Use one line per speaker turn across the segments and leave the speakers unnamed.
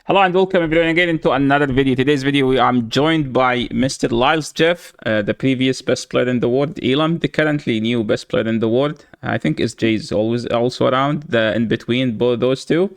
Hello and welcome everyone again into another video. Today's video, I'm joined by Mr. Lyles Jeff, the previous best player in the world, Elam, the currently new best player in the world. I think SJ is always also around, in between both those two.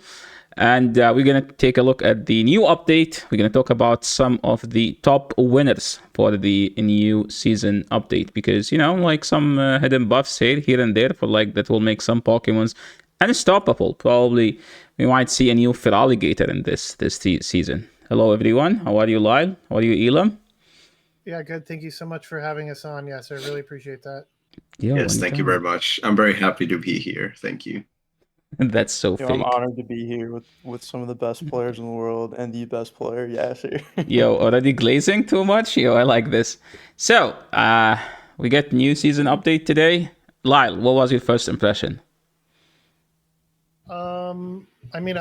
And we're going to take a look at the new update. We're going to talk about some of the top winners for the new season update. Because, you know, like some hidden buffs here and there for like that will make some Pokemons unstoppable. Probably we might see a new Feraligatr in this season. Hello, everyone. How are you, Lyle? How are you, Elam?
Yeah, good. Thank you so much for having us on. Yes, I really appreciate that.
Yo,
yes, thank you very much. I'm very happy to be here. Thank you.
That's so fake.
I'm honored to be here with some of the best players in the world and the best player, Yasser.
Yo, already glazing too much? Yo, I like this. So, we get new season update today. Lyle, what was your first impression?
I mean,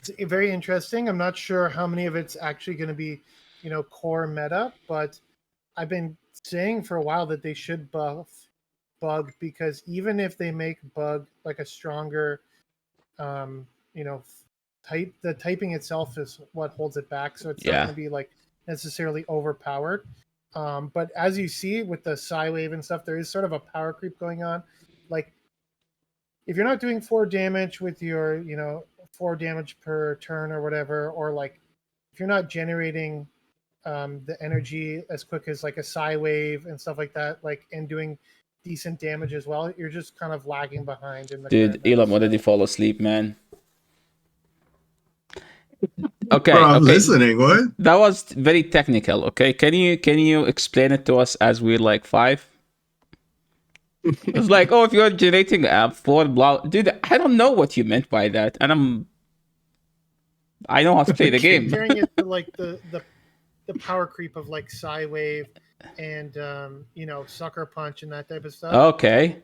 it's very interesting. I'm not sure how many of it's actually going to be, core meta, but I've been saying for a while that they should buff Bug, because even if they make Bug like a stronger, the typing itself is what holds it back. So it's not going to be like necessarily overpowered. But as you see with the Psywave and stuff, there is sort of a power creep going on. Like, if you're not doing 4 damage with your, 4 damage per turn or whatever, or like if you're not generating the energy as quick as like a Psywave and stuff like that, like, and doing decent damage as well, you're just kind of lagging behind. In the
Dude, Elam, what did you fall asleep, man? Okay,
Bro, I'm
okay.
listening. What?
That was very technical. Okay, can you explain it to us as we're like 5? It's like, oh, if you're generating a 4 blah, dude, I don't know what you meant by that, and I know how to play the game.
Comparing it to like the power creep of like Psywave and Sucker Punch and that type of stuff.
Okay.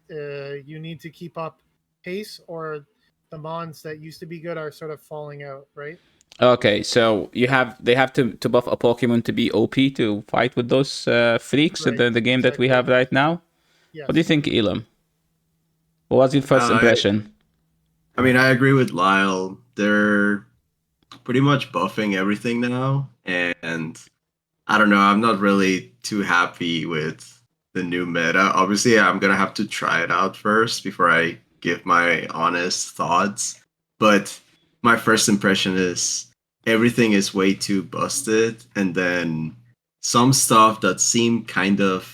You need to keep up pace, or the mons that used to be good are sort of falling out, right?
Okay, so they have to buff a Pokemon to be OP to fight with those freaks in the game that we have right now. Yes. What do you think, Elam? What was your first impression?
I mean, I agree with Lyle. They're pretty much buffing everything now, and I don't know. I'm not really too happy with the new meta. Obviously, I'm gonna have to try it out first before I give my honest thoughts. But my first impression is everything is way too busted, and then some stuff that seemed kind of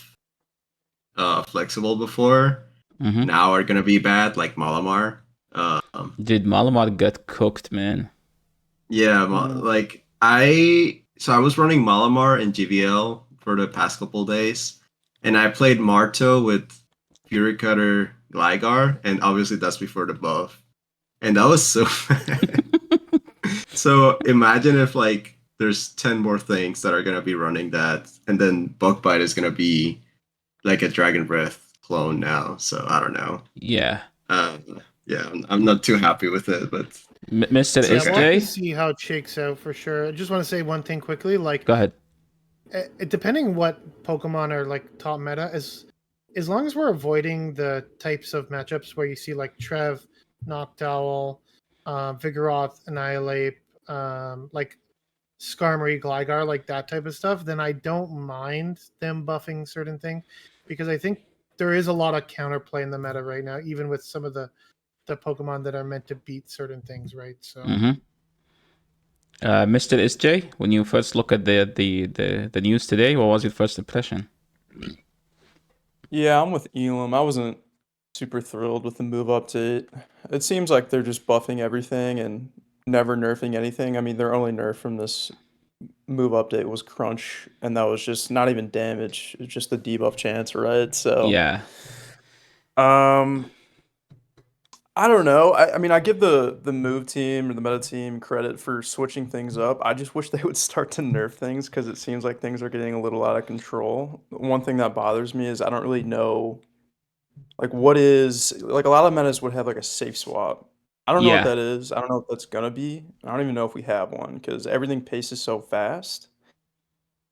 flexible before now are gonna be bad, like Malamar.
Dude, Malamar got cooked, man.
Yeah, I was running Malamar in GVL for the past couple days, and I played Marto with Fury Cutter Gligar, and obviously that's before the buff, and that was so bad. So imagine if like there's 10 more things that are gonna be running that, and then Bug Bite is gonna be like a Dragon Breath clone now. So I don't know.
Yeah.
Yeah, I'm not too happy with it, but
Mr. SJ,
I want to see how it shakes out for sure. I just want to say one thing quickly. Like,
go ahead.
Depending what Pokemon are like top meta, as long as we're avoiding the types of matchups where you see like Trev, Noctowl, Vigoroth, Annihilate, like Skarmory, Gligar, like that type of stuff, then I don't mind them buffing certain things, because I think there is a lot of counterplay in the meta right now, even with some of the Pokemon that are meant to beat certain things, right? So,
Mr. SJ, when you first look at the news today, what was your first impression?
Yeah, I'm with Elam. I wasn't super thrilled with the move update. It seems like they're just buffing everything and never nerfing anything. I mean, their only nerf from this move update was Crunch, and that was just not even damage. It's just the debuff chance, right? So
yeah.
I don't know. I mean, I give the move team or the meta team credit for switching things up. I just wish they would start to nerf things, because it seems like things are getting a little out of control. One thing that bothers me is I don't really know, like, what is, like, a lot of metas would have like a safe swap. I don't know what that is. I don't know what that's gonna be. I don't even know if we have one, because everything paces so fast.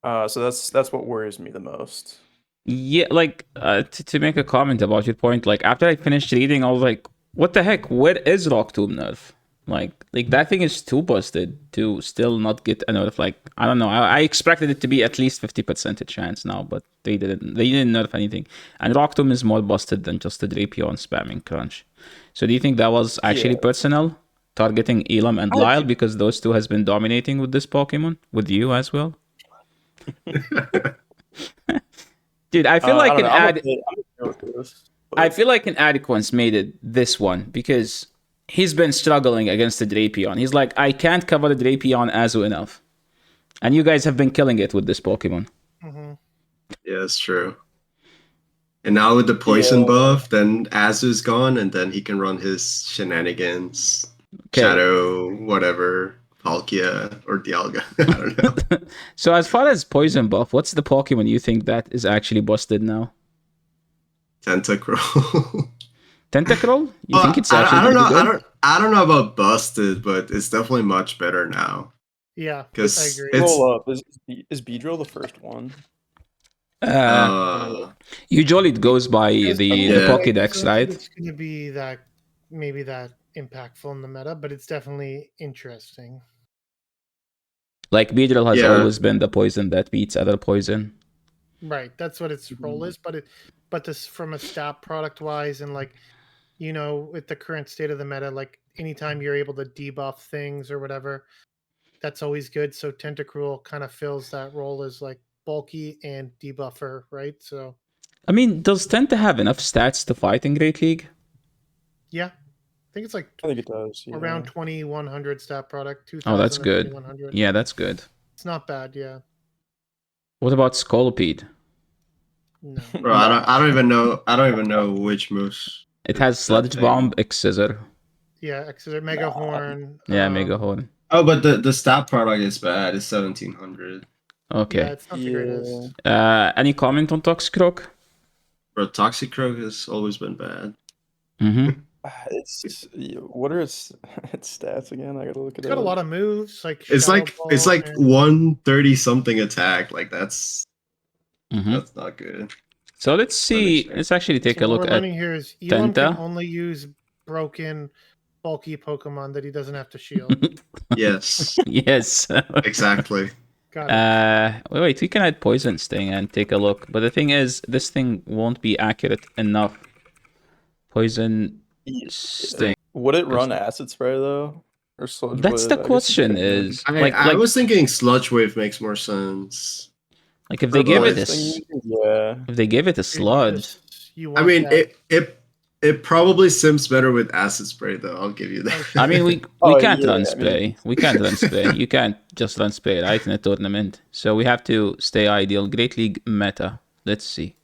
So that's what worries me the most.
Yeah, like to make a comment about your point, like after I finished reading, I was like, what the heck? Where is Rock Tomb nerf? Like that thing is too busted to still not get a nerf. Like I don't know. I expected it to be at least 50% chance now, but they didn't. They didn't nerf anything. And Rock Tomb is more busted than just the Drapion spamming Crunch. So do you think that was actually personal, targeting Elam and Lyle because those two has been dominating with this Pokemon with you as well? Dude, I feel like
I don't
an
know.
ad.
I'm okay with this,
I
but
feel like an Adequance made it this one because he's been struggling against the Drapion. He's like, I can't cover the Drapion Azu enough. And you guys have been killing it with this Pokemon.
Mm-hmm.
Yeah, it's true. And now with the poison buff, then Azu's gone, and then he can run his shenanigans, Shadow, whatever, Palkia or Dialga. I don't know.
So as far as poison buff, what's the Pokemon you think that is actually busted now?
Tentacruel.
Tentacruel? You think it's actually
I don't know.
pretty good?
I don't know about busted, but it's definitely much better now.
Yeah, I
Because
agree.
it's
roll up. Is Beedrill the first one?
Usually it goes by the Pokédex,
so
right?
it's going to be that maybe that impactful in the meta, but it's definitely interesting.
Like Beedrill has always been the poison that beats other poison.
Right, that's what its role is, but this from a stat product wise and like, you know, with the current state of the meta, like anytime you're able to debuff things or whatever, that's always good. So Tentacruel kind of fills that role as like bulky and debuffer, right? So
I mean, does Tenta have enough stats to fight in Great League?
yeah, I think it's like
I think it does. Yeah.
around 2100 stat product. 2000
Oh, that's good.
2100.
Yeah, that's good.
It's not bad. Yeah.
What about Scolipede?
No.
Bro, I don't even know. I don't even know which moves.
It has Sludge Bomb, X-Scissor.
Yeah, Exeter, Mega Horn.
Yeah, Mega Horn.
Oh, but the stat product is bad. It's 1700.
Okay.
Yeah, it's not the greatest.
Any comment on Toxicroak?
Bro, Toxicroak has always been bad.
Mm-hmm.
It's what are its stats again? I gotta look it
It's got a
up.
lot of moves. Like
It's
Shadow
like
Ball and-
130 something attack. Like that's
Mm-hmm.
that's not good.
So let's see.
Understand.
Let's actually take
So
a
what
look
we're
at.
learning here is Elam can
Tenta.
only use broken, bulky Pokemon that he doesn't have to shield.
Yes,
Yes.
exactly.
Got it.
Wait. We can add Poison Sting and take a look. But the thing is, this thing won't be accurate enough. Poison Sting.
Would it run Acid Spray though, or Sludge
That's
Wave?
the
I guess it
question.
could.
Is
I was thinking Sludge Wave makes more sense.
like if they give it a
Yeah.
if they give it a sludge.
You
I
want
mean,
that.
it probably sims better with Acid Spray though. I'll give you that.
I mean, we
Oh,
can't
yeah,
run
I
spray.
mean-
We can't run spray. You can't just run spray, right, in a tournament. So we have to stay ideal. Great League meta. Let's see.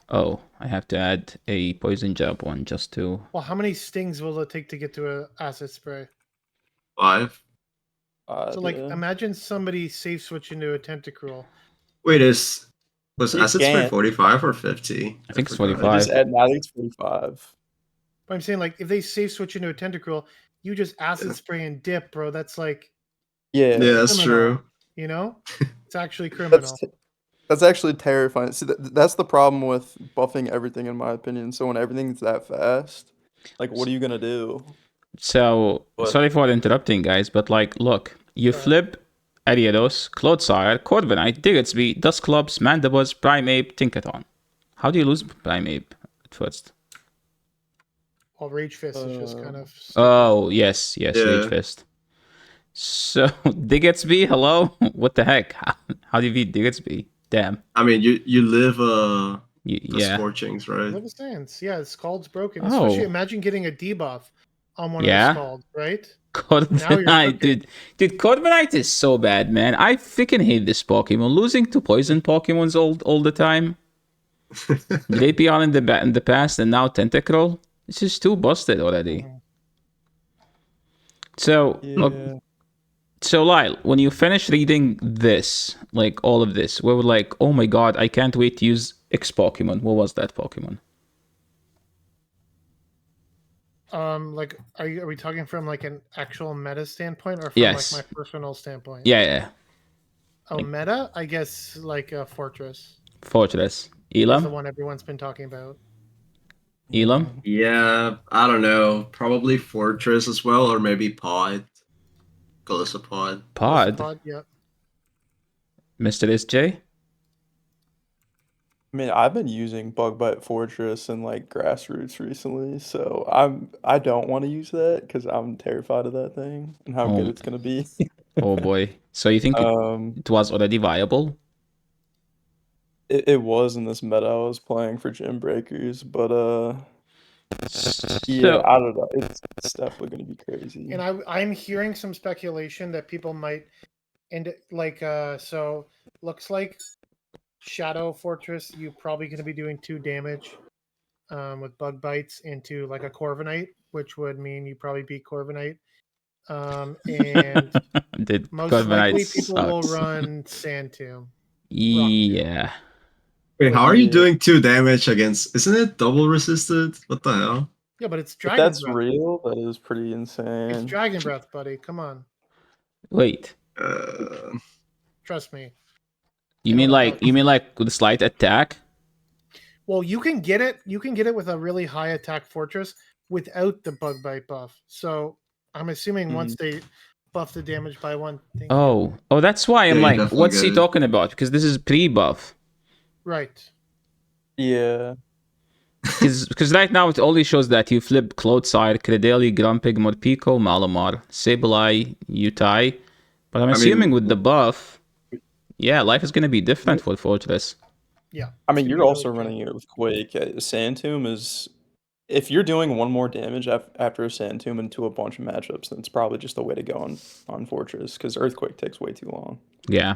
Oh, I have to add a poison jab one just to.
Well, how many stings will it take to get to a acid spray?
5.
So, like,
Yeah.
imagine somebody safe switch into a Tentacruel.
Wait, was
You
Acid Spray
can't.
45 or 50?
I think it's
forgot.
45.
Just add, I think it's 45.
But I'm saying, like, if they safe switch into a Tentacruel, you just acid
Yeah.
spray and dip, bro. That's like,
Yeah.
Yeah, that's
criminal.
true.
You know, it's actually criminal.
That's actually terrifying. See, that's the problem with buffing everything, in my opinion. So when everything's that fast, like, what are you gonna do?
So
What?
sorry for interrupting, guys, but like, look, you flip Ariados, Clodsire, Corviknight, Diggersby, Dusclops, Mandibuzz, Primeape, Tinkaton. How do you lose Primeape at first?
Well, Rage Fist is just kind of.
Oh, yes,
Yeah.
Rage Fist. So, Diggersby, hello? What the heck? How do you beat Diggersby? Damn.
I mean, you live the
Yeah.
Scorchings, right?
Live Sands. Yeah, Scald's broken.
Oh.
Especially imagine getting a debuff on one
Yeah.
of the Scalds, right?
Corviknight,
cooking.
dude, Corviknight is so bad, man. I freaking hate this Pokemon. Losing to poison Pokemons all the time. Drapion in the past, and now Tentacruel. It's just too busted already. So, look, so Lyle, when you finish reading this, like all of this, we were like, oh my god, I can't wait to use X Pokemon. What was that Pokemon?
Like, are we talking from like an actual meta standpoint or from
Yes.
like my personal standpoint?
Yeah.
Oh, meta? I guess like a Fortress.
Fortress.
Is the
Elam?
one everyone's been talking about.
Elam?
Yeah, I don't know. Probably Fortress as well, or maybe Pod. Calissa Pod.
Pod?
Pod, yeah.
Mr. SJ?
I mean, I've been using Bug Bite Fortress and like Grassroots recently, so I don't want to use that because I'm terrified of that thing and how good
Oh,
it's gonna be.
oh boy. So you think
Um,
it was already viable?
it was in this meta I was playing for Gym Breakers, but yeah,
So,
I don't know. It's definitely gonna be crazy.
And I'm hearing some speculation that people might end like so looks like Shadow Fortress, you're probably going to be doing 2 damage with bug bites into like a Corviknight, which would mean you probably beat Corviknight. And
the
most likely
Corviknight
people will
sucks.
run Sand Tomb.
Yeah.
Wait, how
With-
are you
Yeah.
doing 2 damage against? Isn't it double resisted? What the hell?
Yeah, but it's
If
Dragon
that's
Breath.
real, that is pretty
It's
insane.
Dragon Breath, buddy. Come on.
Wait.
Trust me.
You
I know
mean
what I'm
like
talking
you mean like with slight attack?
Well, you can get it. You can get it with a really high attack fortress without the bug bite buff. So I'm assuming once they buff the damage by 1 thing.
Oh, that's why I'm
Yeah, you
like,
definitely
what's he
get it.
talking about? Because this is pre-buff.
Right.
Yeah.
Because right now it only shows that you flip Clodsire, Credeli, Grumpig, Morpeko, Malamar, Sableye, Utai. But I'm assuming with the buff, yeah, life is gonna be different for Fortress.
Yeah.
I mean,
it's
you're
gonna be
also
really good.
running it with Quake. Sand Tomb is, if you're doing 1 more damage after a Sand Tomb into a bunch of matchups, then it's probably just the way to go on Fortress because Earthquake takes way too long.
Yeah.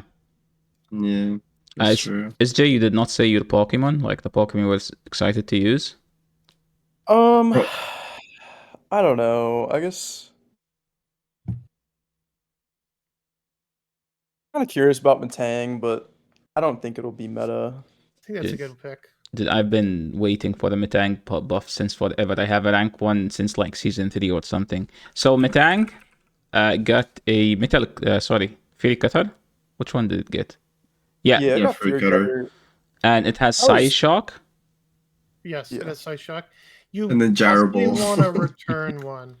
Yeah, that's true.
SJ, you did not say your Pokemon, like the Pokemon you was excited to use.
Bro.
I don't know. I guess kind of curious about Matang, but I don't think it'll be meta.
I think that's a
Yeah.
good pick.
I've been waiting for the Metang buff since forever. I have a rank 1 since like season 3 or something. So Metang got a Fury Cutter. Which one did it get? Yeah.
Yeah, I
Yeah,
got
Fury
Fury
Cutter.
Cutter.
And it has
That was-
Psyshock.
Yes,
Yeah.
it is Psyshock. You
And then
possibly
Jarable.
want to return one.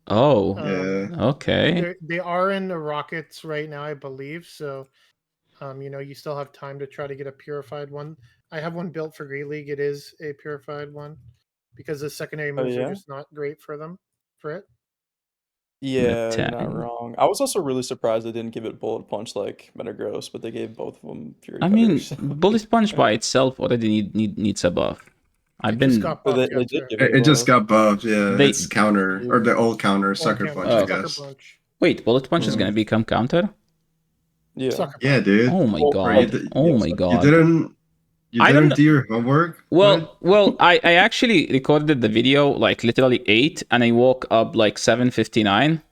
Oh,
Yeah.
okay.
They are in the Rockets right now, I believe. So, you still have time to try to get a purified one. I have one built for Great League. It is a purified one because the secondary moves
yeah?
are just not great for it.
Yeah, you're not
Metang.
wrong. I was also really surprised they didn't give it Bullet Punch like Metagross, but they gave both of them Fury
I mean,
Cutters.
Bullet Punch by itself already needs a buff. I've
It just
been
got
But
buffed
they did
after.
give
It just
buff.
got buffed. Yeah,
They-
it's counter or the old counter, Sucker
Counter,
Punch, I
Oh.
Sucker
guess.
Punch.
wait. Bullet Punch is
Mm.
gonna become counter.
Yeah.
Sucker
Yeah,
Punch.
dude.
Oh my
Well,
god.
you did-
Oh my
You
god.
didn't. You
I don't
didn't
know-
do your homework. What?
Well, I actually recorded the video like literally 8 and I woke up like 7:59.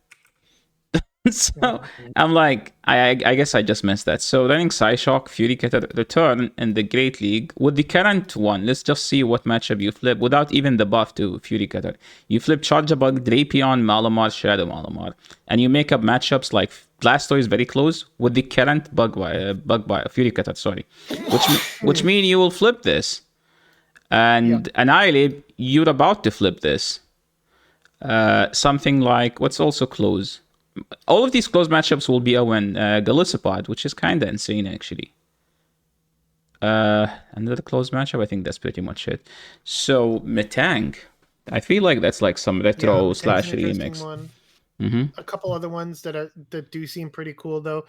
So I'm like, I guess I just missed that. So running Psyshock, Fury Cutter, Return in the Great League with the current one. Let's just see what matchup you flip without even the buff to Fury Cutter. You flip Charjabug, Drapion, Malamar, Shadow Malamar, and you make up matchups like Blastoise is very close with the current Fury Cutter. Sorry, which mean you will flip this, and Annihilate, you're about to flip this. Something like what's also close. All of these close matchups will be when Galissapod, which is kind of insane, actually. Another close matchup, I think that's pretty much it. So, Metang, I feel like that's like some retro
Metang's
slash
an interesting
remix.
one.
Mm-hmm.
A couple other ones that do seem pretty cool though,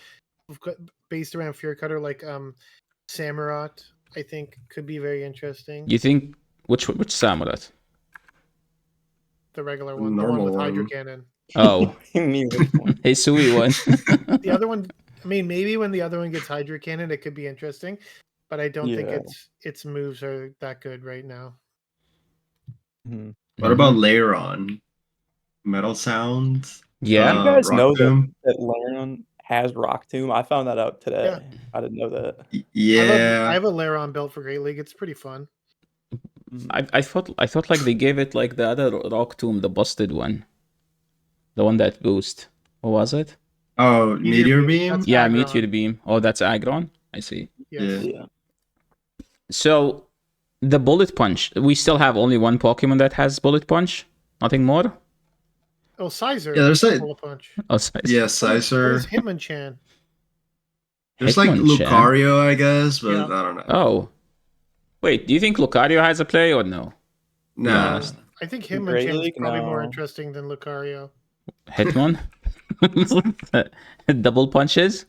based around Fury Cutter, like Samurott, I think could be very interesting.
You think which Samurai?
The regular
The
one, the one
normal
with Hydro
one.
Cannon.
Oh,
Me with one.
hey, sweet one.
The other one, I mean, maybe when the other one gets Hydro Cannon, it could be interesting, but I don't think
Yeah.
its moves are that good right now.
Mhm.
What about Lairon? Metal Sound.
Yeah.
You guys
Rock
know
Tomb?
that Lairon has Rock Tomb? I found that out today.
Yeah.
I didn't know that.
Yeah.
I have a Lairon built for Great League. It's pretty fun.
I thought like they gave it like the other Rock Tomb, the busted one, the one that boost. What was it?
Oh, Meteor Beam.
That's
Yeah,
Aggron.
Meteor Beam. Oh, that's Agron. I see.
Yes.
Yeah.
So the bullet punch. We still have only one Pokemon that has bullet punch. Nothing more.
Oh, Sizer.
Yeah, there's like
Bullet Punch.
Oh, sorry.
yeah,
What is
Sizer.
Hitmonchan?
There's like
Hitmonchan.
Lucario, I guess, but
Yeah.
I don't know.
Oh, wait. Do you think Lucario has a play or no? Be
Nah.
honest.
I think
The Great
Hitmonchan is
League?
probably more
No.
interesting than Lucario.
Hitmon. Double punches.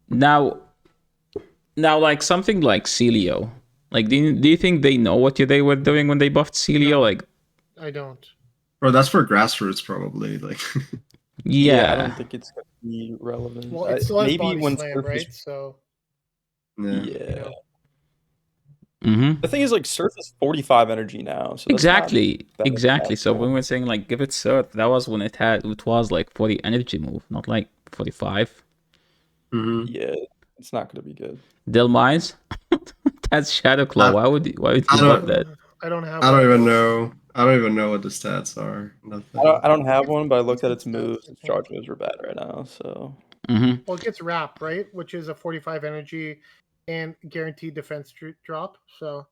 Now, like something like Celio. Like, do you think they know what they were doing when they buffed Celio?
No.
Like,
I don't.
Bro, that's for grassroots probably. Like
yeah.
I don't think it's gonna be relevant.
Well, it still has
Maybe
body
when
slam,
Surf
right?
is,
So
yeah.
yeah.
Mm-hmm.
The thing is, like, Surf is 45 energy now, so that's
Exactly.
not that
Exactly. So
impactful.
when we're saying like give it Surf, that was when it was like 40 energy move, not like 45.
Hmm.
Yeah, it's not gonna be good.
Dilmise. That's Shadow Claw. Why would you
I
buff
don't-
that?
I don't have.
I don't
one.
even know. I don't even know what the stats are. Nothing.
I don't have one, but I looked at
It's
its
good
moves.
stats, I
Its
think.
charge moves are bad right now, so
Mm-hmm.
Well, it gets wrap, right? Which is a 45 energy and guaranteed defense drop. So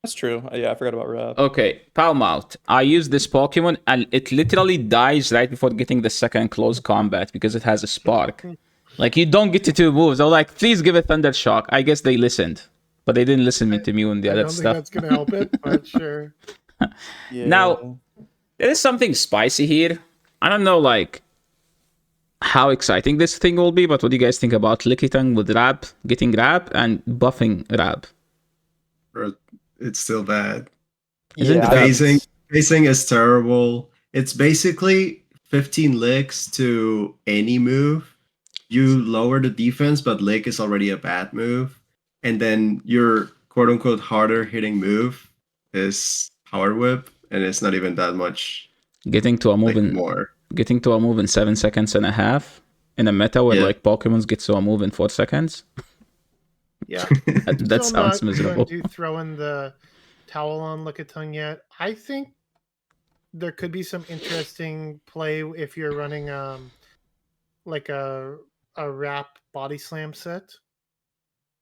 that's true. Yeah, I forgot about Rap.
Okay, Palm Out. I use this Pokemon and it literally dies right before getting the second close combat because it has a spark. Like, you don't get to 2 moves. I'm like, please give it Thunder Shock. I guess they listened. But they didn't listen to me on the
I
other
don't think
stuff.
that's gonna help it, but sure.
Yeah.
Now, there is something spicy here. I don't know, like, how exciting this thing will be, but what do you guys think about Lickitung with Rap, getting Rap, and buffing Rap?
Bro, it's still bad.
Isn't
yeah,
The
that-
pacing is terrible. It's basically 15 licks to any move. You lower the defense, but lick is already a bad move. And then your quote unquote harder hitting move is Power Whip, and it's not even that much
getting to a move
like
in
more.
getting to a move in 7 seconds and a half in a meta where
Yeah.
like Pokemons get to a move in 4 seconds?
Yeah.
That
Still
sounds
not
miserable.
going to throw in the towel on Lickitung yet. I think there could be some interesting play if you're running like a wrap body slam set.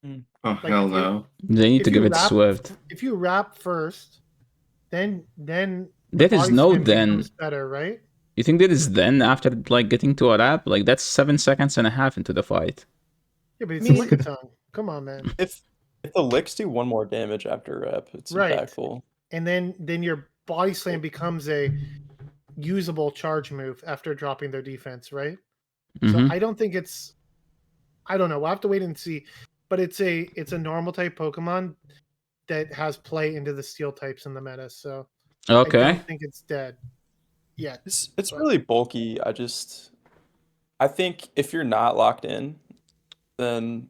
Oh
Like
hell
if you-
no.
They need
if
to give
you
it
wrap-
Swift.
If you wrap first, then
There is
body
no
slam
then.
becomes better, right?
You think there is then after like getting to a wrap? Like, that's 7 seconds and a half into the fight.
Yeah, but it's
I mean-
a Lickitung. Come on, man.
If the licks do 1 more damage after Rep, it's
Right.
impactful.
And then your body slam becomes a usable charge move after dropping their defense, right?
Mhm.
So I don't think it's. I don't know. We'll have to wait and see. But it's a normal type Pokemon that has play into the steel types in the meta. So I
Okay.
don't think it's dead yet.
It's
But-
really bulky. I think if you're not locked in, then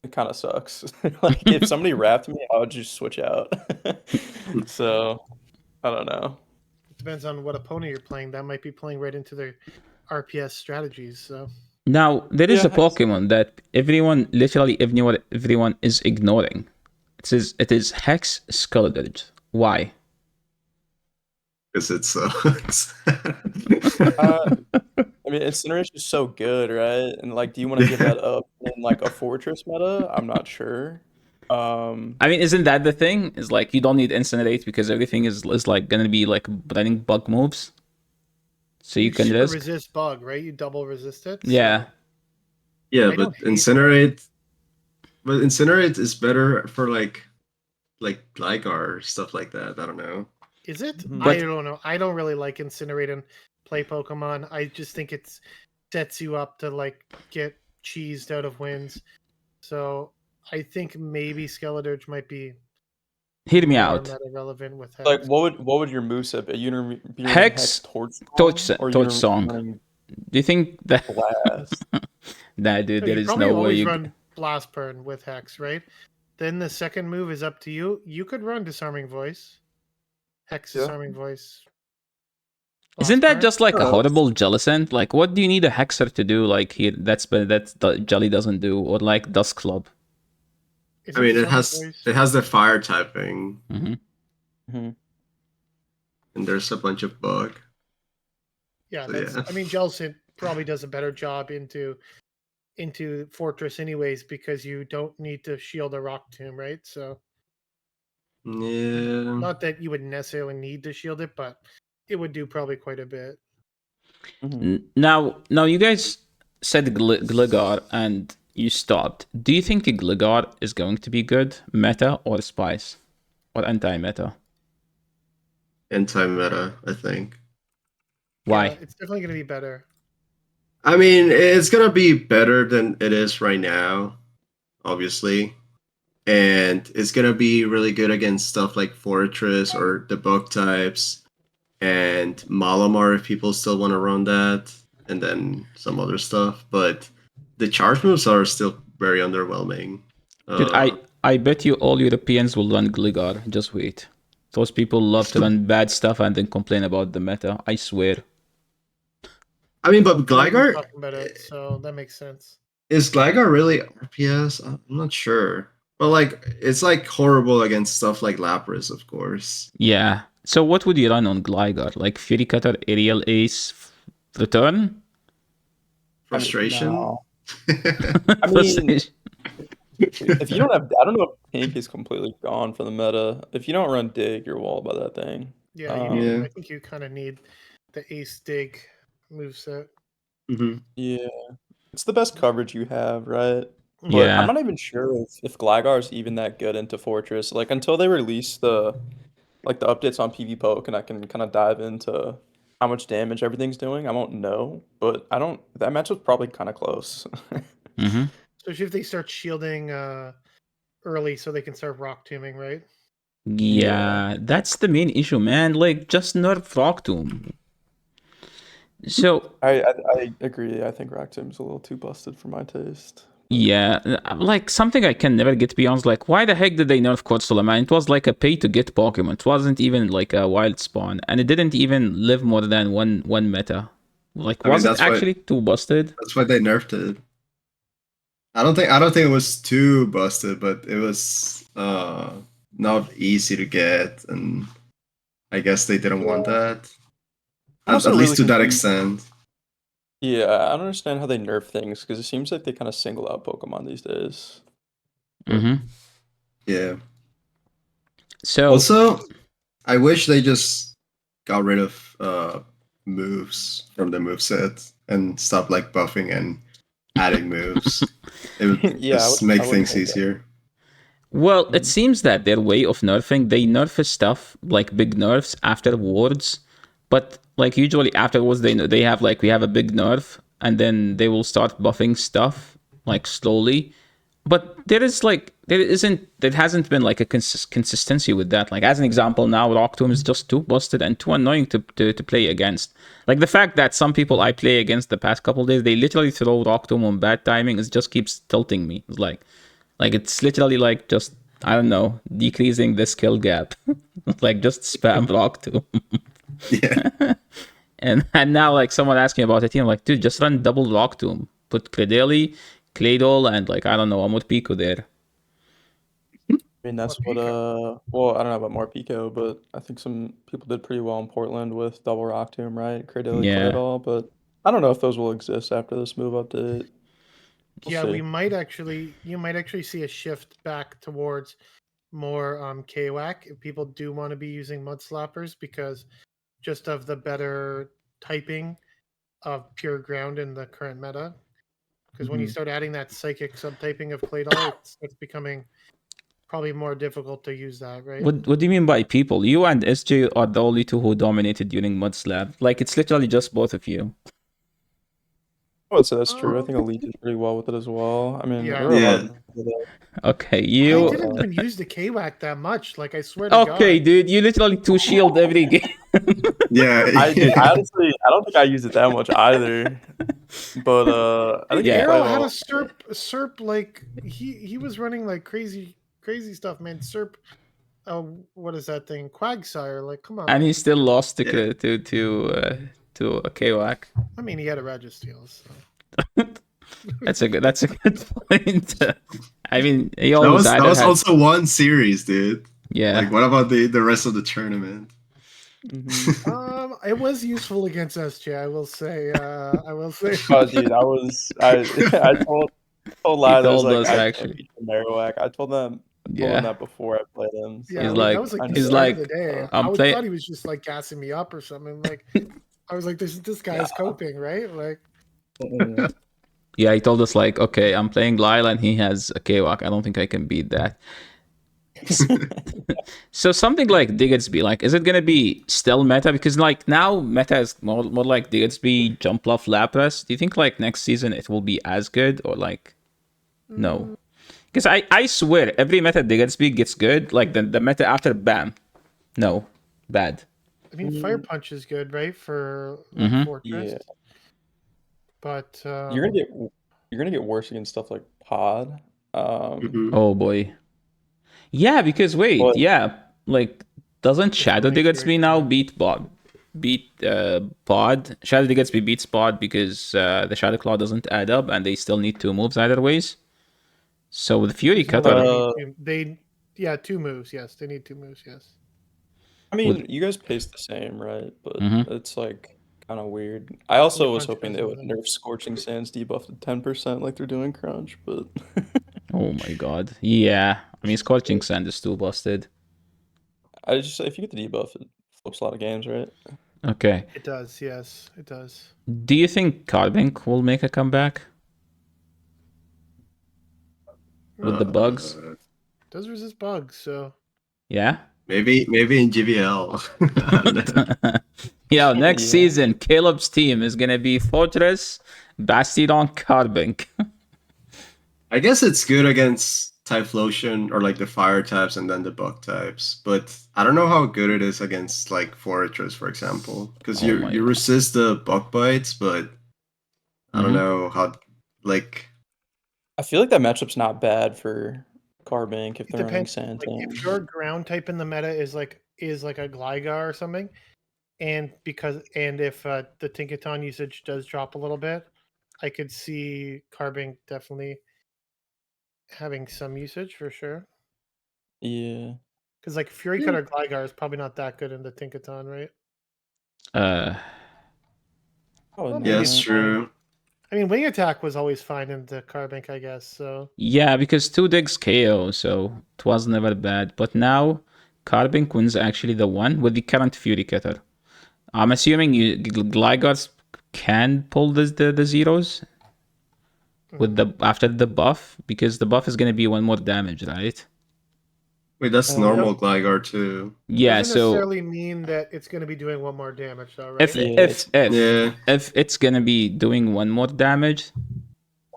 it kind of sucks. Like, if somebody wrapped me, I would just switch out. So I don't know.
It depends on what opponent you're playing. That might be playing right into their RPS strategies. So
Now, there is
Yeah,
a Pokemon that everyone is ignoring. It is Hex Skeledurge. Why?
Because it sucks.
I mean, Incineration is so good, right? And like, do you want to give that up in like a Fortress meta? I'm not sure.
I mean, isn't that the thing? Is like you don't need Incinerate because everything is like gonna be like running bug moves. So you can
super
risk.
resist bug, right? You double resist it. so-
Yeah.
Yeah,
I
but
don't hate
Incinerate is better for like Gligar or stuff like that. I don't know.
Is it?
Mhm.
I
But-
don't know. I don't really like Incinerate and play Pokemon. I just think it sets you up to like get cheesed out of wins. So I think maybe Skeledurge might be
Hear me
more
out.
meta relevant with Hex.
Like, what would your moveset be? You're gonna be running
Hex, Torch
or
Torch
you're
Song.
running
Do you think that?
Blast?
Nah, dude,
No,
there
you
is
probably
no way
always
you.
run Blast Burn with Hex, right? Then the second move is up to you. You could run Disarming Voice. Hex
Yeah.
Disarming Voice.
Isn't
Blast
that
Burn.
just like a
Yes.
horrible Jellicent? Like, what do you need a Hexer to do? Like here, that the Jelly doesn't do, or like Dust Club.
Is
I mean, it
Disarming Voice?
has the fire typing,
Hmm.
Mhm.
and there's a bunch of bug.
Yeah,
So,
that's.
yeah.
I mean, Jellicent probably does a better job into into Fortress anyways because you don't need to shield a Rock Tomb, right? So
Yeah.
not that you would necessarily need to shield it, but it would do probably quite a bit.
Now you guys said Gligar and you stopped. Do you think Gligar is going to be good meta or spice or anti-meta?
Anti-meta, I think.
Why?
Yeah, it's definitely going to be better.
I mean, it's gonna be better than it is right now, obviously. And it's gonna be really good against stuff like Fortress or the bug types and Malamar if people still want to run that, and then some other stuff. But the charge moves are still very underwhelming.
Dude, I bet you all Europeans will run Gligar. Just wait. Those people love to run bad stuff and then complain about the meta. I swear.
I mean, but
We've been
Gligar
talking about it, so that makes sense.
is Gligar really RPS? I'm not sure. But like, it's like horrible against stuff like Lapras, of course.
Yeah. So what would you run on Gligar? Like Fury Cutter, Aerial Ace, Return?
Frustration.
No. I mean, if you don't have, I don't know if Pink is completely gone for the meta. If you don't run Dig, you're walled by that thing.
Yeah,
Yeah.
I think you kind of need the Ace Dig moveset.
Yeah, it's the best coverage you have, right? But
Yeah.
I'm not even sure if Gligar is even that good into Fortress. Like until they release the updates on PvPoke and I can kind of dive into how much damage everything's doing, I won't know. But I don't. That matchup's probably kind of close.
Especially if they start shielding early, so they can start Rock Tombing, right?
Yeah, that's the main issue, man. Like, just nerf Rock Tomb. So
I agree. I think Raktim's a little too busted for my taste.
yeah, like something I can never get beyond is like, why the heck did they nerf Corsola, man? It was like a pay to get Pokemon. It wasn't even like a wild spawn, and it didn't even live more than one meta. Like, was it actually too busted?
That's why they nerfed it. I don't think it was too busted, but it was not easy to get, and I guess they didn't want that. At least to that extent.
Yeah, I don't understand how they nerf things because it seems like they kind of single out Pokemon these days.
Yeah.
So
also, I wish they just got rid of moves from the moveset and stop like buffing and adding moves. It would just make things easier.
Well, it seems that their way of nerfing, they nerf stuff like big nerfs afterwards, but like usually afterwards they have like we have a big nerf and then they will start buffing stuff like slowly. But there hasn't been like a consistency with that. Like as an example, now Rock Tomb is just too busted and too annoying to play against. Like the fact that some people I play against the past couple days, they literally throw Rock Tomb on bad timing, it just keeps tilting me. It's like it's literally like just, I don't know, decreasing the skill gap. Like just spam Rock Tomb.
Yeah.
and now like someone asked me about it, I'm like, dude, just run double Rock Tomb. Put Credeli, Claydol, and like, I don't know, Morpeko there.
I mean, that's what, well, I don't know about Morpeko, but I think some people did pretty well in Portland with double Rock Tomb, right? Cradily, Claydol, but I don't know if those will exist after this move update.
Yeah, you might actually see a shift back towards more KWAC if people do want to be using Mud Slappers because just of the better typing of pure ground in the current meta. Because when you start adding that psychic subtyping of Claydol, it's becoming probably more difficult to use that, right?
What do you mean by people? You and SJ are the only two who dominated during Mud Slap. Like, it's literally just both of you.
I would say that's true. I think Elite did pretty well with it as well. I mean,
yeah.
Okay, you.
I didn't even use the KWAC that much. Like, I swear to God.
Okay, dude, you literally 2-shield every game.
Yeah.
I honestly, I don't think I used it that much either. But I think
Arrow had a Serp like he was running like crazy stuff, man. Serp, what is that thing? Quagsire, like come on.
And he still lost to a KWAC.
I mean, he had a Registeel. So.
That's a good point. I mean, he always
that was also one series, dude.
Yeah.
Like, what about the rest of the tournament?
It was useful against SJ. I will say. I will say.
Oh, dude, I told
He
Lyle, I was
told
like,
us
I can't
actually.
beat the Marowak. I told them
Yeah.
that before I played him.
Yeah,
He's
So
that
like
was like the
he's
start of the
like
day.
I'm playing.
Thought he was just like gassing me up or something. Like I was like, this
yeah.
guy's coping, right? Like
Yeah, he told us like, okay, I'm playing Lyle and he has a Kwak. I don't think I can beat that. So something like Diggersby, like, is it gonna be still meta? Because like now meta is more like Diggersby, Jumpluff, Lapras. Do you think like next season it will be as good or like no? Because I swear every meta Diggersby gets good. Like the meta after Bam, no, bad.
I mean, Fire Punch is good, right? For like
Mm-hmm.
Fortress,
Yeah,
but
you're gonna get worse against stuff like Pod.
Mhm.
Oh boy. Yeah, because wait,
But
yeah, like doesn't
it's
Shadow
only Fury
Diggersby now
Cutter.
beat Pod? Shadow Diggersby beats Pod because the Shadow Claw doesn't add up and they still need two moves either ways. So with Fury
There's no way
Cutter,
yeah, 2 moves. Yes, they need 2 moves. Yes.
I
with
mean, you guys pace the same, right? But
Mhm.
it's like kind of weird. I
Only
also was
punch
hoping
does
they would
nothing.
nerf Scorching Sands debuff to 10% like they're doing Crunch, but
Oh my god, yeah. I mean, Scorching Sand is too busted.
I just if you get the debuff, it flips a lot of games, right?
Okay,
It does. Yes, it does.
do you think Carbink will make a comeback with the bugs?
Uh,
Does resist bugs, so
Yeah.
maybe in GVL. I don't know.
Yeah, next
Yeah.
season, Caleb's team is gonna be Fortress, Bastion, Carbink.
I guess it's good against Typhlosion or like the fire types and then the bug types, but I don't know how good it is against like Fortress, for example, because
Oh
you
my.
resist the bug bites, but I don't
Mhm.
know how like
I feel like that matchup's not bad for Carbink if
it
they're running
depends. Like
Santan.
if your ground type in the meta is like a Gligar or something, and if the Tinkaton usage does drop a little bit, I could see Carbink definitely having some usage for sure.
Yeah.
Because like Fury
yeah.
Cutter Gligar is probably not that good in the Tinkaton, right?
Uh,
Probably
Well,
Yeah,
maybe
it's
it's
not.
fine.
true.
I mean, Wing Attack was always fine in the Carbink, I guess. So
yeah, because two digs KO, so it was never bad. But now, Carbink wins actually the one with the current Fury Cutter. I'm assuming Glygars can pull the zeros with the after the buff because the buff is gonna be one more damage, right?
Wait, that's
Yep.
normal Gligar too.
Yeah.
Doesn't
So
necessarily mean that it's going to be doing one more damage, though, right?
if
Yeah,
if
it's
if
Yeah.
if it's gonna be doing one more damage,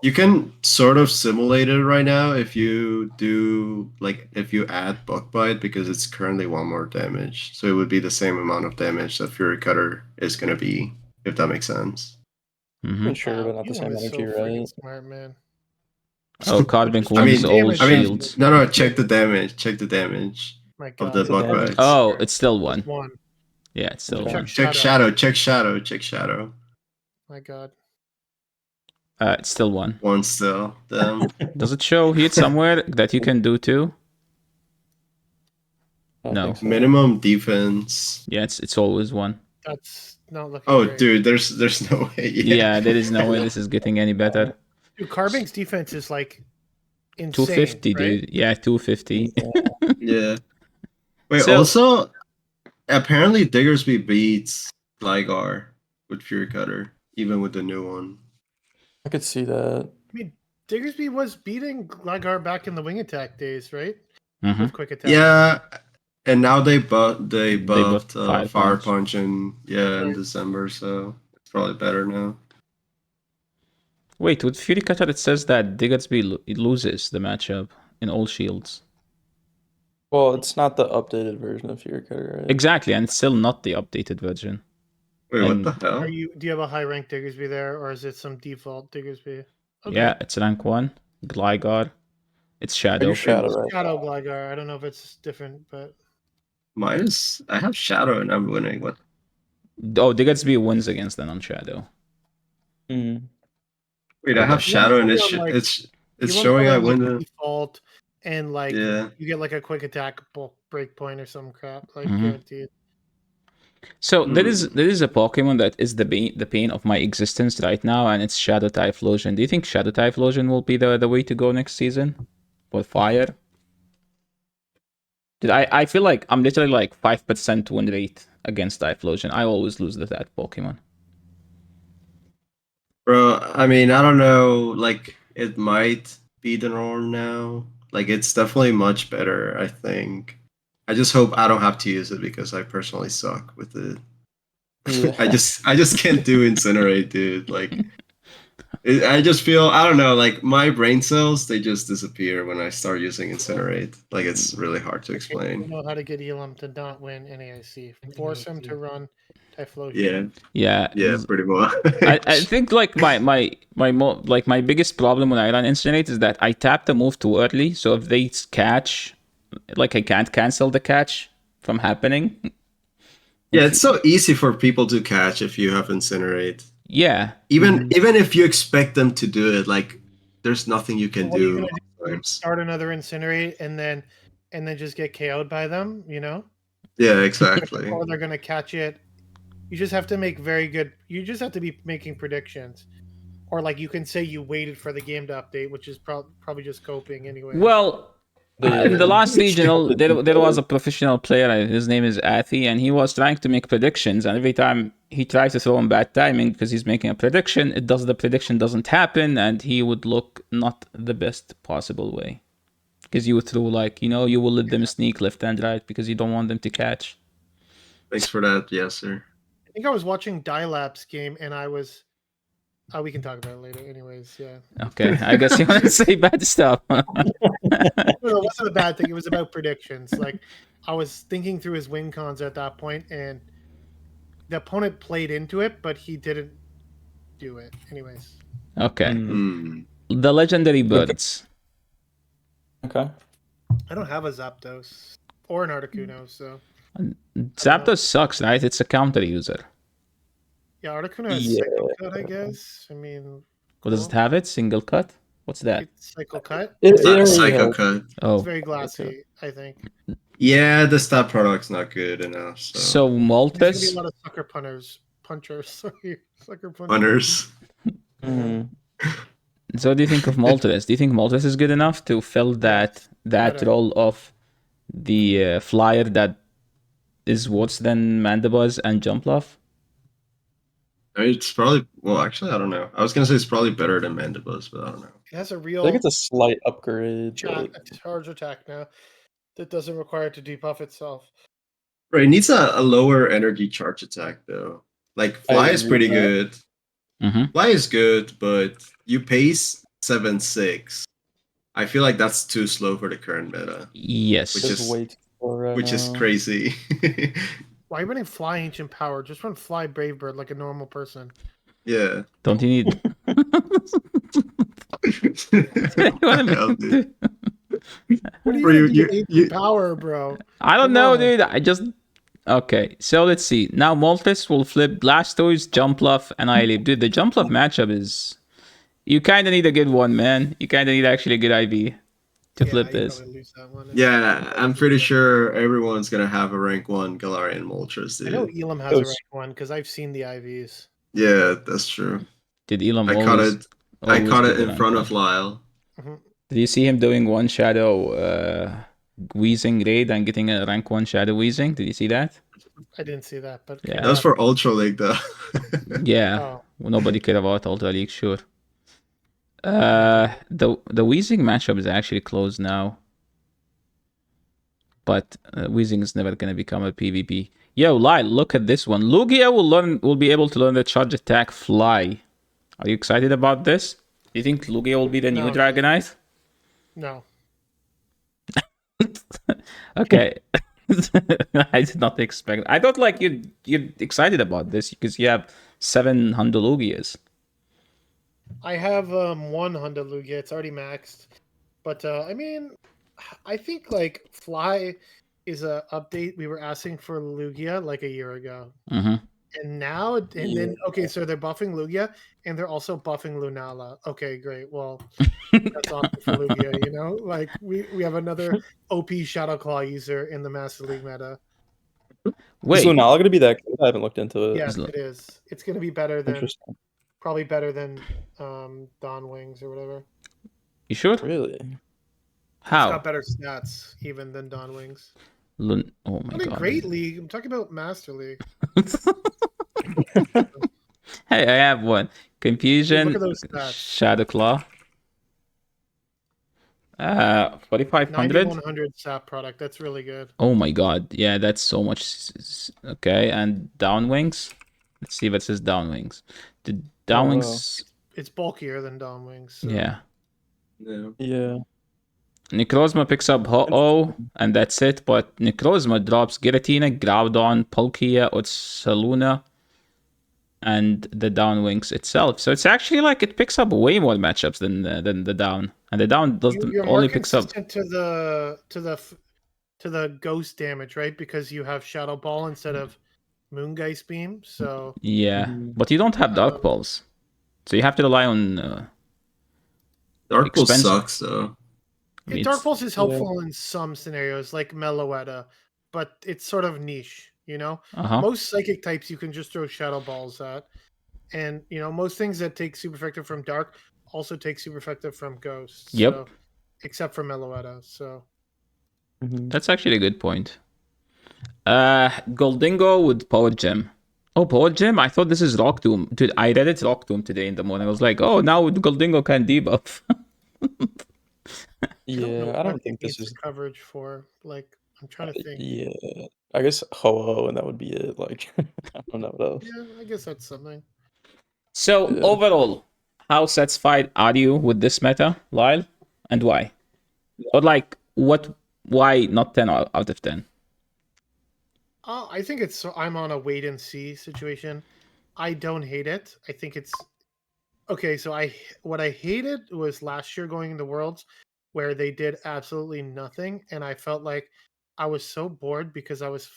You can sort of simulate it right now if you do like if you add Bug Bite because it's currently one more damage. So it would be the same amount of damage that Fury Cutter is gonna be, if that makes sense.
mhm.
sure, but not the
Elam
same
is so
energy,
freaking
right?
smart, man.
Oh, Carbink
I
wins
mean
all
damage
I mean
shields.
no check the damage. Check the damage
My
of
God,
the
What's the
Bug
damage?
Bites.
Oh, it's still
just
one.
one.
Yeah, it's still
Okay.
one.
Check Shadow, check Shadow, check Shadow.
My God.
It's still one.
One still. Damn.
Does it show here somewhere that you can do two?
I don't
No.
think so.
Minimum defense.
Yeah, it's always one.
That's not looking
Oh
great.
dude, there's no way.
Yeah, there is no way this is getting any better.
Dude, Carbink's defense is like insane,
250,
right?
dude. Yeah, 250.
Yeah. Wait,
So,
also apparently Diggersby beats Gligar with Fury Cutter, even with the new one.
I could see that.
I mean, Diggersby was beating Gligar back in the Wing Attack days, right?
mhm.
With Quick Attack.
Yeah, and now they
buffed
buffed
Fire
Fire
Punch.
Punch in in
Right.
December, so it's probably better now.
Wait, with Fury Cutter, it says that Diggersby loses the matchup in all shields.
Well, it's not the updated version of Fury Cutter, right?
Exactly, and it's still not the updated version.
Wait, what
And
the hell?
Do you have a high rank Diggersby there, or is it some default Diggersby? Okay.
yeah, it's rank 1. Gligar. It's
Oh,
Shadow.
you're Shadow, right?
Shadow Gligar. I don't know if it's different, but
I have Shadow and I'm winning. What?
Oh, Diggersby wins against the non-Shadow.
Mm.
Wait, I have
Okay.
you have
Shadow and
probably on like
it's
you
showing I
on like
win
the
the
default, and like
yeah.
you get like a quick attack bulk break point or some crap, like
Mhm.
guaranteed.
So there is a Pokemon that is the pain of my existence right now, and it's Shadow Typhlosion. Do you think Shadow Typhlosion will be the way to go next season for fire? Dude, I feel like I'm literally like 5% win rate against Typhlosion. I always lose to that Pokemon.
Bro, I mean, I don't know. Like, it might be the norm now. Like, it's definitely much better, I think. I just hope I don't have to use it because I personally suck with it.
Yeah.
I just can't do Incinerate, dude. Like, I just feel, I don't know, like my brain cells, they just disappear when I start using Incinerate. Like, it's really hard to
You
explain.
know how to get Elam to not win NAIC. Force him to run Typhlosion.
Yeah,
Yeah,
yeah, pretty much.
I think like my biggest problem when I run Incinerate is that I tap the move too early. So if they catch, like I can't cancel the catch from happening.
Yeah, it's so easy for people to catch if you have Incinerate.
Yeah,
Even if you expect them to do it, like there's nothing you can
What are you
do.
gonna do?
Sometimes.
Start another Incinerate and then just get KO'd by them, you know?
Yeah, exactly.
Or they're gonna catch it. You just have to make very good. You just have to be making predictions, or like you can say you waited for the game to update, which is probably just coping anyway.
well, in the last regional, there was a professional player. His name is Athi, and he was trying to make predictions. And every time he tried to throw in bad timing because he's making a prediction, the prediction doesn't happen, and he would look not the best possible way. Because you threw like you will let them sneak left and right because you don't want them to catch.
Thanks for that, yes, sir.
I think I was watching Dialap's game, and I was. We can talk about it later. Anyways, yeah.
Okay, I guess you want to say bad stuff.
No, it wasn't a bad thing. It was about predictions. Like I was thinking through his win cons at that point, and the opponent played into it, but he didn't do it. Anyways,
Okay,
Mm.
the legendary birds.
Okay.
I don't have a Zapdos or an Articuno, so
Zapdos sucks, right? It's a counter user.
yeah, Articuno has
Yeah.
Cycle Cut, I guess. I mean,
What does it have? It single cut. What's that?
it's Cycle Cut.
It
It's
already
Psycho
has-
Cut.
Oh,
very glassy, I think.
Yeah, the stat product's not good enough. So,
so
There's gonna be
Moltres.
a lot of sucker punchers. Sorry, sucker punters.
runners.
Mhm.
So what do you think of Moltres? Do you think Moltres is good enough to fill that
better.
role of the flyer that is worse than Mandibuzz and Jumpluff?
I mean, it's probably, well, actually, I don't know. I was gonna say it's probably better than Mandibuzz, but I don't know.
It has a
I
real
think it's a slight upgrade.
a
But
charge attack now that doesn't require it to debuff itself.
Right, it needs a lower energy charge attack though. Like Fly is
agree
pretty
with that.
good.
Mm-hmm.
Fly is good, but you pace 7-6. I feel like that's too slow for the current meta,
Yes.
Which
it's
is-
way too slow right
which is
now.
crazy.
Why are you running Fly Ancient Power? Just run Fly Brave Bird like a normal person.
Yeah.
Don't you need? What am I
Hell, dude.
What are
Bro,
you,
you-
gonna do
you-
Ancient Power, bro?
I don't
Come
know,
on.
dude. I just okay. So let's see. Now Moltres will flip Blastoise, Jumpluff, and Ileaf. Dude, the Jumpluff matchup is. You kind of need a good one, man. You kind of need actually a good IV to flip
you
this.
probably lose that one.
Yeah, I'm pretty sure everyone's gonna have a rank 1 Galarian Moltres,
I know
dude.
Elam has a
Those-
rank one because I've seen the IVs.
Yeah, that's true.
Did Elam
I caught
always?
it. I
always
caught
get
it
the
in
rank
front
one?
of Lyle.
Did you see him doing one shadow wheezing raid and getting a rank 1 shadow wheezing? Did you see that?
I didn't see that, but
Yeah.
That was for Ultra League though.
Yeah.
Oh,
Nobody cared about Ultra League, sure. The wheezing matchup is actually closed now. But wheezing is never gonna become a PvP. Yo, Lyle, look at this one. Lugia will be able to learn the charge attack Fly. Are you excited about this? Do you think Lugia will be the new
No.
Dragonite?
no.
Okay. I did not expect. I thought like you're excited about this because you have 7 Hondalugias.
I have one Honda Lugia. It's already maxed. But I mean, I think like Fly is a update we were asking for Lugia like a year ago.
Mm-hmm.
And now then okay, so they're buffing Lugia and they're also buffing Lunala. Okay, great. Well, that's awesome for Lugia, you know? Like we have another OP Shadow Claw user in the Master League meta.
Is
Wait,
Lunala gonna be that good? I haven't looked into it.
Yes,
Is-
it is. It's going to be better than,
Interesting.
probably better than Dawn Wings or whatever.
you sure?
Really?
It's
How?
got better stats even than Dawn Wings.
Oh my
Not a
god.
great league. I'm talking about Master League.
Hey, I have one.
Dude,
Confusion,
look at those stats.
Shadow Claw. 4500.
9100 SAP product. That's really good.
Oh my god. Yeah, that's so much. Okay, and Downwings. Let's see if it says Downwings. The Downwings.
It's bulkier than Dawn Wings. So.
Yeah.
Yeah.
Yeah.
Necrozma picks up Ho-Oh, and that's it. But Necrozma drops Giratina, Groudon, Palkia, Ursaluna, and the Downwings itself. So it's actually like it picks up way more matchups than the Down, and the Down doesn't
You're more
only picks up.
consistent to the ghost damage, right? Because you have Shadow Ball instead of Moongeist Beam. So
Yeah,
Mhm.
but you don't have Dark
Um,
Balls, so you have to rely on.
Dark Pulse
Expensive.
sucks though.
I mean,
Dark
it's-
Pulse is helpful in some scenarios, like Meloetta, but it's sort of niche. You know,
Uh-huh.
most psychic types you can just throw Shadow Balls at, and you know most things that take super effective from Dark also take super effective from Ghost.
Yep.
So, except for Meloetta. So
Mhm.
That's actually a good point. Goldingo with Power Gem. Oh, Power Gem? I thought this is Rock Tomb. Dude, I read it Rock Tomb today in the morning. I was like, oh, now Goldingo can debuff.
Yeah, I
what
don't
it
think this
needs
is.
coverage for. Like, I'm trying to think.
Yeah, I guess Ho-Oh, and that would be it. Like, I don't know what else.
Yeah, I guess that's something.
So,
Yeah.
overall, how satisfied are you with this meta, Lyle? And why? Or like, why not 10 out of 10?
I think it's. I'm on a wait and see situation. I don't hate it. I think it's okay. So what I hated was last year going into Worlds, where they did absolutely nothing, and I felt like I was so bored because I was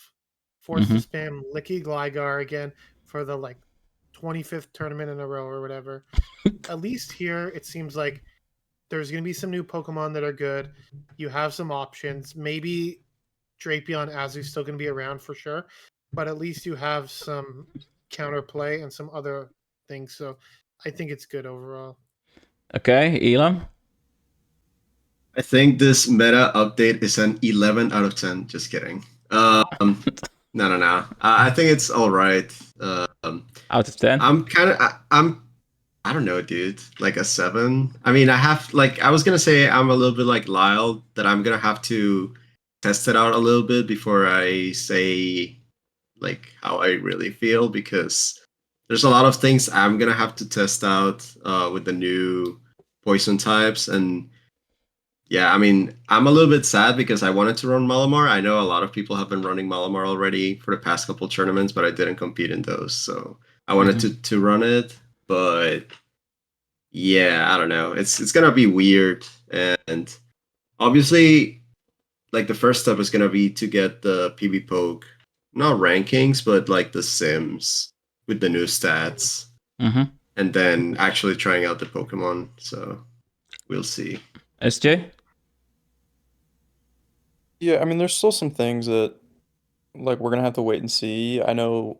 forced to
Mhm.
spam Licky Gligar again for the like 25th tournament in a row or whatever. At least here, it seems like there's going to be some new Pokemon that are good. You have some options. Maybe Drapion Azu's still going to be around for sure, but at least you have some counterplay and some other things. So I think it's good overall.
Okay, Elam?
I think this meta update is an 11 out of 10. Just kidding. No. I think it's all right.
Out of 10?
I don't know, dude. Like a 7. I mean, I was gonna say I'm a little bit like Lyle, that I'm gonna have to test it out a little bit before I say like how I really feel, because there's a lot of things I'm gonna have to test out with the new poison types. And yeah, I mean, I'm a little bit sad because I wanted to run Malamar. I know a lot of people have been running Malamar already for the past couple tournaments, but I didn't compete in those, so I wanted to run it. But yeah, I don't know. It's gonna be weird, and obviously, like the first step is gonna be to get the PB Poke, not rankings, but like the Sims with the new stats,
Mm-hmm.
and then actually trying out the Pokemon. So we'll see.
SJ?
Yeah, I mean, there's still some things that like we're gonna have to wait and see. I know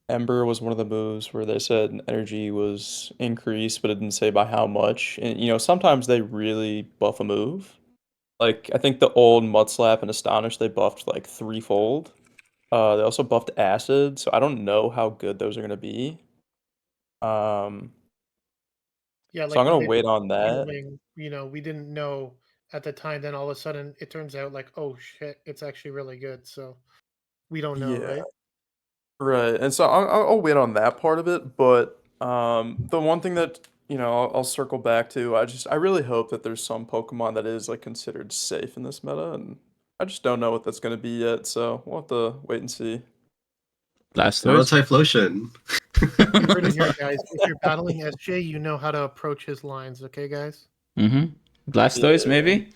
Ember was one of the moves where they said energy was increased, but it didn't say by how much. And sometimes they really buff a move. Like I think the old Mudslap and Astonish they buffed like threefold. They also buffed Acid, so I don't know how good those are gonna be. Um,
Yeah,
so
like
I'm
when
gonna
they
wait
did
on that.
healing, we didn't know at the time. Then all of a sudden, it turns out like, oh shit, it's actually really good. So we don't know,
Yeah.
right?
Right, and so I'll wait on that part of it, but the one thing that I'll circle back to, I really hope that there's some Pokemon that is like considered safe in this meta, and I just don't know what that's gonna be yet, so we'll have to wait and see.
Blastoise?
Typhlosion.
You heard it here, guys. If you're battling SJ, you know how to approach his lines. Okay, guys.
Mm-hmm. Blastoise,
Yeah.
maybe?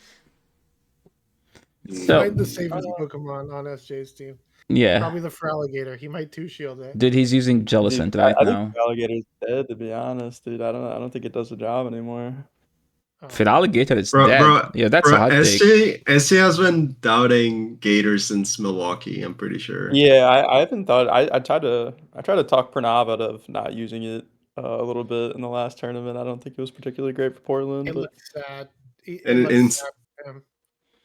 He
So,
might the safest Pokemon on SJ's team.
yeah.
Probably the Feraligatr. He might two shield it.
Dude, he's using
Dude,
Jellicent right
I think
now.
Alligator's dead, to be honest, dude. I don't think it does the job anymore.
Feraligatr is
Bro,
dead.
bro,
Yeah, that's a hot take.
SJ has been doubting Gators since Milwaukee. I'm pretty sure.
Yeah, I haven't thought. I tried to talk Pranav out of not using it a little bit in the last tournament. I don't think it was particularly great for Portland,
It
but
looks sad. It
And
looks sad for him.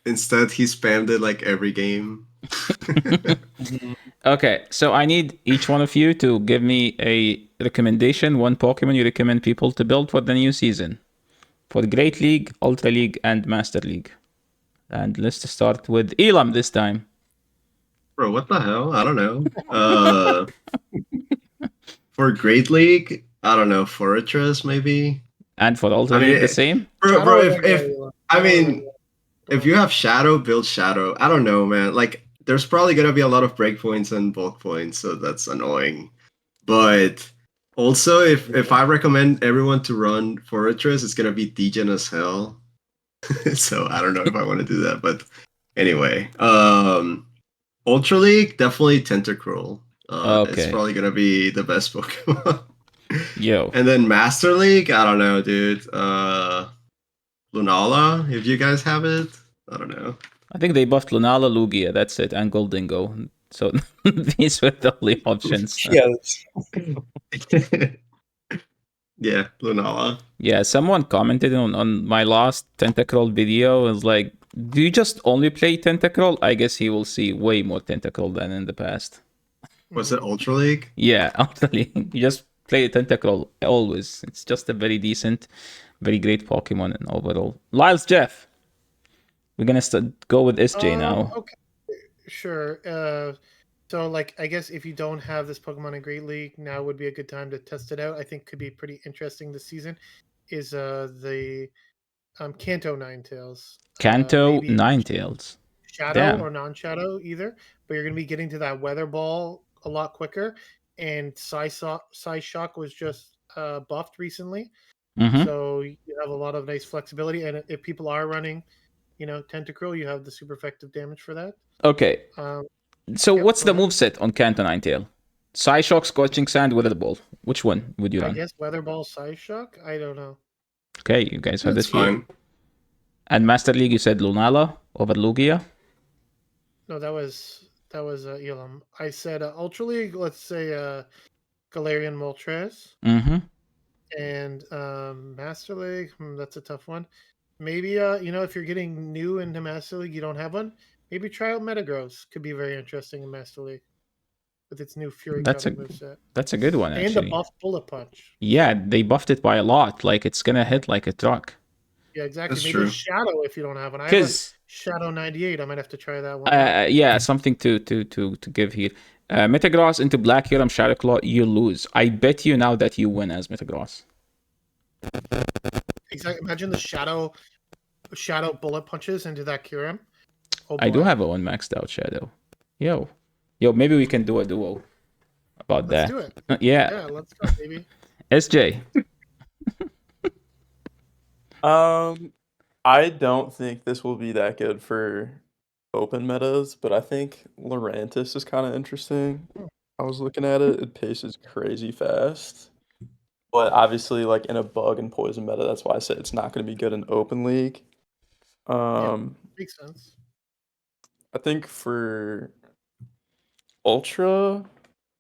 instead, he spammed it like every game.
Okay, so I need each one of you to give me a recommendation, one Pokemon you recommend people to build for the new season. For Great League, Ultra League, and Master League. And let's start with Elam this time.
Bro, what the hell? I don't know. For Great League, I don't know. Fortress, maybe.
And for Ultra
I mean,
League, the same?
Bro,
Shadow
if you have Shadow, build Shadow. I don't know, man. Like, there's probably gonna be a lot of breakpoints and bulk points, so that's annoying. But also, if I recommend everyone to run Fortress, it's gonna be degen as hell. So I don't know if I want to do that. But anyway, Ultra League, definitely Tentacruel. It's
Okay.
probably gonna be the best Pokemon.
Yo.
And then Master League, I don't know, dude. Lunala, if you guys have it. I don't know.
I think they buffed Lunala, Lugia, that's it, and Goldingo. So these were the only options.
yeah,
Yeah, Lunala.
Yeah, someone commented on my last Tentacruel video. It was like, do you just only play Tentacruel? I guess he will see way more Tentacruel than in the past.
Was it Ultra League?
Yeah, actually, you just play Tentacruel always. It's just a very decent, very great Pokemon and overall. Lyles Jeff. We're gonna go with SJ now.
Okay, sure. So like, I guess if you don't have this Pokemon in Great League, now would be a good time to test it out. I think could be pretty interesting this season. Is the Kanto Ninetales.
Kanto
Maybe
Ninetales.
Shadow
Damn.
or non-shadow either, but you're gonna be getting to that Weather Ball a lot quicker. And Psyshock was just buffed recently,
Mm-hmm.
so you have a lot of nice flexibility. And if people are running, Tentacruel, you have the super effective damage for that.
Okay. So
Yep,
what's
go
the
ahead.
moveset on Kanto Ninetale? Psyshock, Scorching Sand, Weather Ball. Which one would you
I
run?
guess Weather Ball Psyshock? I don't know.
Okay, you guys heard
That's
it here.
fine.
And Master League, you said Lunala over Lugia.
No, that was Elam. I said Ultra League, let's say Galarian Moltres.
Mm-hmm.
And Master League, that's a tough one. Maybe if you're getting new into Master League, you don't have one. Maybe try out Metagross. Could be very interesting in Master League with its new Fury
That's
Cutter moveset.
That's a good one,
And the
actually.
buff Bullet Punch.
Yeah, they buffed it by a lot. Like, it's gonna hit like a truck.
Yeah, exactly.
That's
Maybe
true.
Shadow if you don't have one. I have a
Because,
Shadow 98. I might have to try that one. out.
yeah, something to give here. Metagross into Black Hiram Shadow Claw, you lose. I bet you now that you win as Metagross.
Exactly. Imagine the Shadow Bullet Punches into that Kyurem. Oh,
I do
boy.
have a one maxed out Shadow. Yo, maybe we can do a duo about
Let's
that.
do it.
Yeah.
Yeah, let's go, baby.
SJ.
I don't think this will be that good for open metas, but I think Lurantis is kind of interesting. I was looking at it; it paces crazy fast. But obviously, like in a bug and poison meta, that's why I said it's not going to be good in open league.
Makes sense.
I think for Ultra,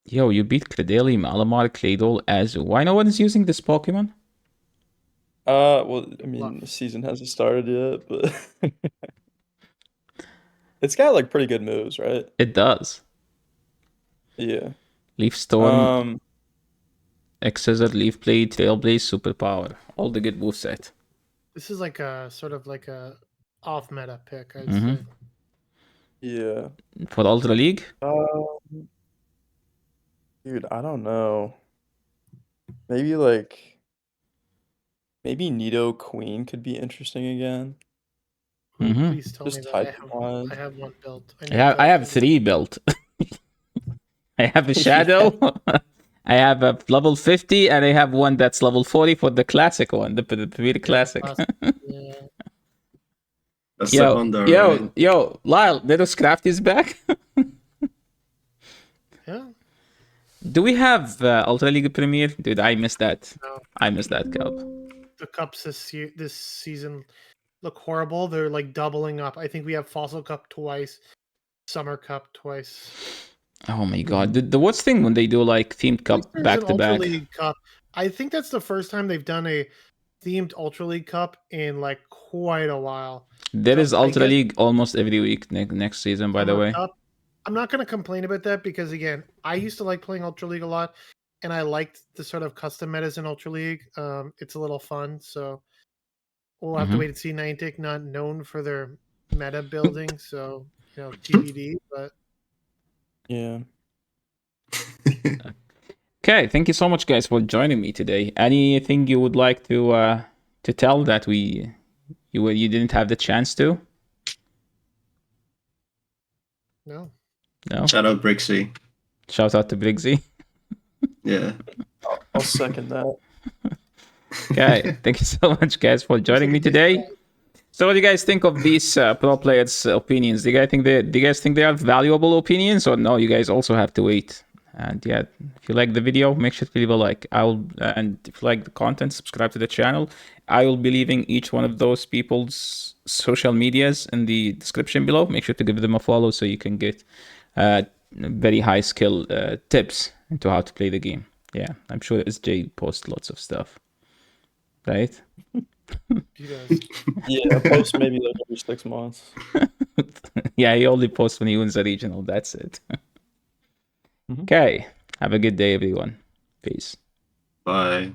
Yo, you beat Credeli, Malamar, Claydol, Azu. Why no one is using this Pokemon?
well, I mean, the season hasn't started yet, but it's got like pretty good moves, right?
It does.
Yeah.
Leaf Storm, X-Scissor, Leaf Blade, Trailblaze, Superpower. All the good moveset.
This is like a sort of like a off meta pick, I'd
Mhm.
say.
Yeah.
For Ultra League?
Dude, I don't know. Maybe Nido Queen could be interesting again.
Mhm.
Please tell
Just
me that
type-wise.
I have one built.
I have 3 built. I have a Shadow. I have a level 50, and I have one that's level 40 for the classic one, the Premier Classic.
Yeah.
That's the under, right?
Yo, Lyle, Nedos Craft is back.
Yeah.
Do we have Ultra League Premier? Dude, I missed that.
No.
I missed that, Calb.
the cups this season look horrible. They're like doubling up. I think we have Fossil Cup twice, Summer Cup twice.
Oh my god. The worst thing when they do like themed
At least
cup
there's
back
an
to
Ultra
back.
League Cup. I think that's the first time they've done a themed Ultra League Cup in like quite a while.
There
So
is
I
Ultra
guess
League almost every week next season, by the
Summer
way.
Cup. I'm not going to complain about that because again, I used to like playing Ultra League a lot, and I liked the sort of custom metas in Ultra League. It's a little fun, so we'll have to wait and see. Niantic not known for their meta building, so TBD. But
Yeah.
Okay, thank you so much, guys, for joining me today. Anything you would like to tell that you didn't have the chance to?
no,
No.
Shout out Brixie.
Shout out to Briggsy.
Yeah.
I'll second that.
Okay, thank you so much, guys, for joining me today. So, what do you guys think of these pro players' opinions? Do you guys think they are valuable opinions, or no? You guys also have to wait. And yeah, if you like the video, make sure to leave a like. And if you like the content, subscribe to the channel. I will be leaving each one of those people's social medias in the description below. Make sure to give them a follow so you can get very high skill tips into how to play the game. Yeah, I'm sure SJ posts lots of stuff, right?
he does.
Yeah, post maybe like every 6 months.
Yeah, he only posts when he wins a regional. That's it.
Mhm.
Okay. Have a good day, everyone. Peace.
Bye.